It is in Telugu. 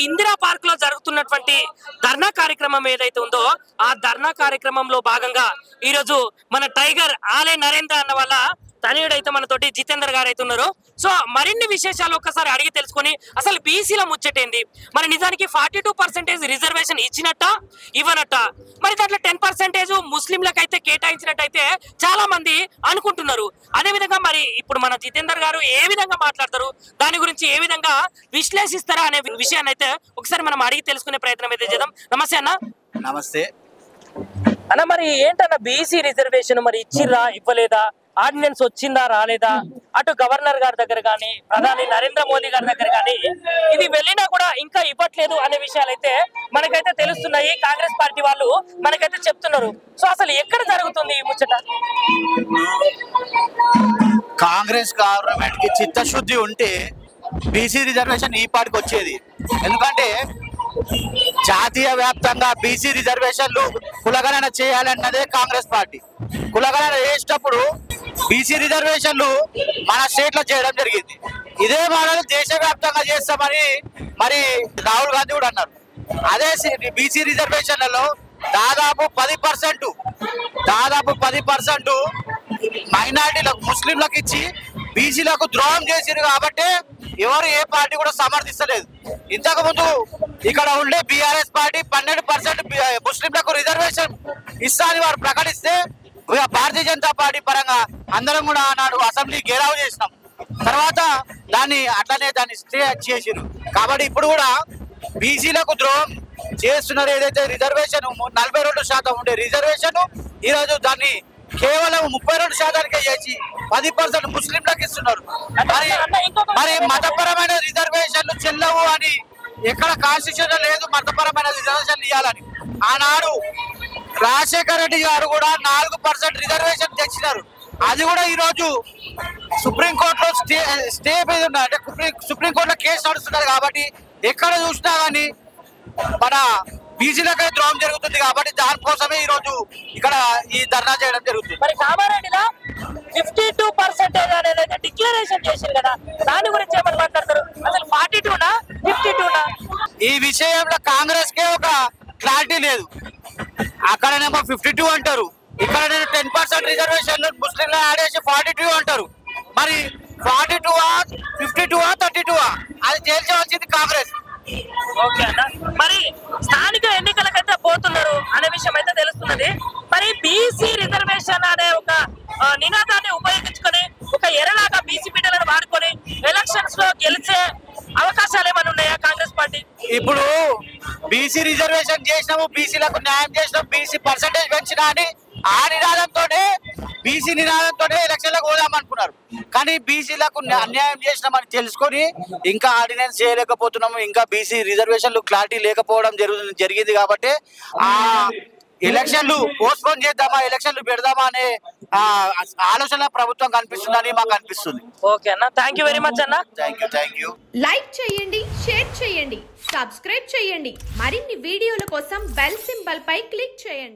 ఇందిరా పార్క్ లో జరుగుతున్నటువంటి ధర్నా కార్యక్రమం ఏదైతే ఉందో ఆ ధర్నా కార్యక్రమంలో భాగంగా ఈ రోజు మన టైగర్ ఆలే నరేంద్ర అన్న వాళ్ళ తనయుడైతే మనతోటి జితేందర్ గారు అయితే ఉన్నారు. సో మరిన్ని విశేషాలు ఒక్కసారి అడిగి తెలుసుకొని అసలు బీసీల ముచ్చటేంది, మరి నిజానికి 42% రిజర్వేషన్ ఇచ్చినట్ట ఇవ్వనట్ట, మరి దాంట్లో 10% ముస్లింలకైతే కేటాయించినట్టయితే చాలా మంది అనుకుంటున్నారు. అదే విధంగా మరి ఇప్పుడు మన జితేందర్ గారు ఏ విధంగా మాట్లాడతారు, దాని గురించి ఏ విధంగా విశ్లేషిస్తారా అనే విషయాన్ని అయితే ఒకసారి మనం అడిగి తెలుసుకునే ప్రయత్నం అయితే చేద్దాం. నమస్తే అన్న. నమస్తే అన్న, మరి ఏంటన్న బీసీ రిజర్వేషన్ మరి ఇచ్చిర్రా ఇవ్వలేదా, ఆర్డినెన్స్ వచ్చిందా రాలేదా, అటు గవర్నర్ గారి దగ్గర కానీ ప్రధాని నరేంద్ర మోదీ గారి దగ్గర కానీ ఇది వెళ్ళినా కూడా ఇంకా ఇవ్వట్లేదు అనే విషయాలు అయితే మనకైతే తెలుస్తున్నాయి. కాంగ్రెస్ పార్టీ వాళ్ళు మనకైతే చెప్తున్నారు. సో అసలు ఎక్కడ జరుగుతుంది ఈ ముచ్చట? కాంగ్రెస్ గవర్నమెంట్ కి చిత్తశుద్ధి ఉంటే బీసీ రిజర్వేషన్ ఈ పాటికి వచ్చేది. ఎందుకంటే జాతీయ వ్యాప్తంగా బీసీ రిజర్వేషన్లు కులగణన చేయాలన్నదే కాంగ్రెస్ పార్టీ. కులగణన చేసేటప్పుడు బీసీ రిజర్వేషన్లు మన స్టేట్ లో చేయడం జరిగింది. ఇదే మోడల్ దేశవ్యాప్తంగా చేస్తామని మరి రాహుల్ గాంధీ కూడా అన్నారు. అదే బీసీ రిజర్వేషన్లలో దాదాపు 10% మైనార్టీలకు ముస్లింలకు ఇచ్చి బీసీలకు ద్రోహం చేసిరు. కాబట్టి ఎవరు ఏ పార్టీ కూడా సమర్థిస్తలేదు. ఇంతకు ముందు ఇక్కడ ఉండే బీఆర్ఎస్ పార్టీ 12% ముస్లింలకు రిజర్వేషన్ ఇస్తా అని వారు ప్రకటిస్తే భారతీయ జనతా పార్టీ పరంగా అందరం కూడా ఆనాడు అసెంబ్లీ గెరావ్ చేసినాం. తర్వాత దాన్ని స్టే చేసిరు. కాబట్టి ఇప్పుడు కూడా బీసీలకు ద్రోహం చేస్తున్నారు. ఏదైతే రిజర్వేషన్ 42% ఉండే రిజర్వేషన్ ఈరోజు దాన్ని కేవలం 32%కే చేసి 10% ముస్లింలకు ఇస్తున్నారు. మరి మతపరమైన రిజర్వేషన్లు చెల్లవు అని ఎక్కడ కాన్స్టిట్యూషన్ లేదు మతపరమైన రిజర్వేషన్లు ఇవ్వాలని. ఆనాడు రాజశేఖర రెడ్డి గారు కూడా 4% రిజర్వేషన్ తెచ్చినారు. అది కూడా ఈరోజు సుప్రీంకోర్టులో స్టే మీద ఉన్నారు. అంటే సుప్రీంకోర్టులో కేసు నడుస్తున్నారు. కాబట్టి ఎక్కడ చూసినా కానీ మన బీసీలకే ద్రోహం జరుగుతుంది. కాబట్టి దానికోసమే ఈ రోజు ఇక్కడ ఈ ధర్నా చేయడం జరుగుతుంది. మరి కామారెడ్డిలో 52% అనేది డిక్లరేషన్ చేశారు కదా, దాని గురించి ఏమని మాట్లాడతారు? అసలు 42నా 52నా? ఈ విషయంలో కాంగ్రెస్ కే ఒక క్లారిటీ లేదు. అక్కడనేమో 52 అంటారు, ఇక్కడ 10% రిజర్వేషన్ ముస్లింలు యాడ్ చేసి 42 అంటారు. మరి 42ఆ 52ఆ 32ఆ అది తేల్చవలసింది కాంగ్రెస్. ఓకే అన్న, మరి స్థానిక ఎన్నికలకైతే పోతున్నారు అనే విషయం అయితే తెలుస్తున్నది. మరి బీసీ రిజర్వేషన్ అనే ఒక నినాదాన్ని ఉపయోగించుకొని ఒక ఎరలాగా బీసీ బిడ్డలను వాడుకొని ఎలక్షన్స్ లో గెలిచే అవకాశాలు ఏమైనా ఉన్నాయా కాంగ్రెస్ పార్టీ? ఇప్పుడు బీసీ రిజర్వేషన్ చేసినాము, బీసీలకు న్యాయం చేసినాము, బీసీ పర్సంటేజ్ పెంచినా అని ఆ బీసీ నినాదంతోనే ఎలక్షన్లకు పోదామనుకున్నారు. కానీ బీసీలకు అన్యాయం చేసినామని తెలుసుకొని ఇంకా ఆర్డినెన్స్ చేయలేకపోతున్నాము. ఇంకా బీసీ రిజర్వేషన్లు క్లారిటీ లేకపోవడం జరిగింది. కాబట్టి ఆ ఎలక్షన్లు పోస్ట్పోన్ చేద్దామా, ఎలక్షన్లు పెడదామా అనే ఆలోచన ప్రభుత్వం కనిపిస్తుందని మాకు అనిపిస్తుంది. ఓకే అన్న, థ్యాంక్ యూ వెరీ మచ్ అన్న. Thank you. లైక్ చేయండి, షేర్ చేయండి, సబ్స్క్రైబ్ చేయండి. మరిన్ని వీడియోల కోసం బెల్ సింబల్ పై క్లిక్ చేయండి.